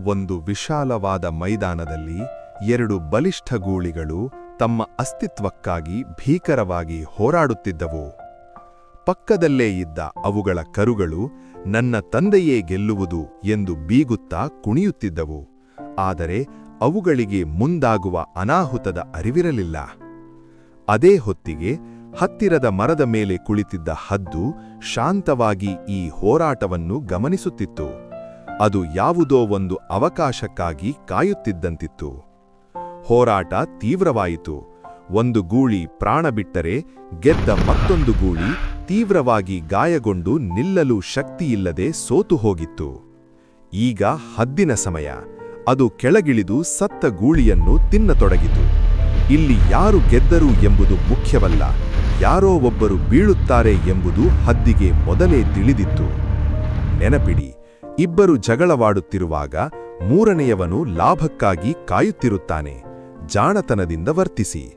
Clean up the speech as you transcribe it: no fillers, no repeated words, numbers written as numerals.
ಒಂದು ವಿಶಾಲವಾದ ಮೈದಾನದಲ್ಲಿ ಎರಡು ಬಲಿಷ್ಠ ಗೂಳಿಗಳು ತಮ್ಮ ಅಸ್ತಿತ್ವಕ್ಕಾಗಿ ಭೀಕರವಾಗಿ ಹೋರಾಡುತ್ತಿದ್ದವು. ಪಕ್ಕದಲ್ಲೇ ಇದ್ದ ಅವುಗಳ ಕರುಗಳು ನನ್ನ ತಂದೆಯೇ ಗೆಲ್ಲುವುದು ಎಂದು ಬೀಗುತ್ತಾ ಕುಣಿಯುತ್ತಿದ್ದವು. ಆದರೆ ಅವುಗಳಿಗೆ ಮುಂದಾಗುವ ಅನಾಹುತದ ಅರಿವಿರಲಿಲ್ಲ. ಅದೇ ಹೊತ್ತಿಗೆ ಹತ್ತಿರದ ಮರದ ಮೇಲೆ ಕುಳಿತಿದ್ದ ಹದ್ದು ಶಾಂತವಾಗಿ ಈ ಹೋರಾಟವನ್ನು ಗಮನಿಸುತ್ತಿತ್ತು. ಅದು ಯಾವುದೋ ಒಂದು ಅವಕಾಶಕ್ಕಾಗಿ ಕಾಯುತ್ತಿದ್ದಂತಿತ್ತು. ಹೋರಾಟ ತೀವ್ರವಾಯಿತು. ಒಂದು ಗೂಳಿ ಪ್ರಾಣ ಬಿಟ್ಟರೆ ಗೆದ್ದ ಮತ್ತೊಂದು ಗೂಳಿ ತೀವ್ರವಾಗಿ ಗಾಯಗೊಂಡು ನಿಲ್ಲಲು ಶಕ್ತಿಯಿಲ್ಲದೆ ಸೋತು ಹೋಗಿತ್ತು. ಈಗ ಹದ್ದಿನ ಸಮಯ. ಅದು ಕೆಳಗಿಳಿದು ಸತ್ತ ಗೂಳಿಯನ್ನು ತಿನ್ನತೊಡಗಿತು. ಇಲ್ಲಿ ಯಾರು ಗೆದ್ದರು ಎಂಬುದು ಮುಖ್ಯವಲ್ಲ, ಯಾರೋ ಒಬ್ಬರು ಬೀಳುತ್ತಾರೆ ಎಂಬುದು ಹದ್ದಿಗೆ ಮೊದಲೇ ತಿಳಿದಿತ್ತು. ನೆನಪಿಡಿ, ಇಬ್ಬರು ಜಗಳವಾಡುತ್ತಿರುವಾಗ ಮೂರನೆಯವನು ಲಾಭಕ್ಕಾಗಿ ಕಾಯುತ್ತಿರುತ್ತಾನೆ. ಜಾಣತನದಿಂದ ವರ್ತಿಸಿ.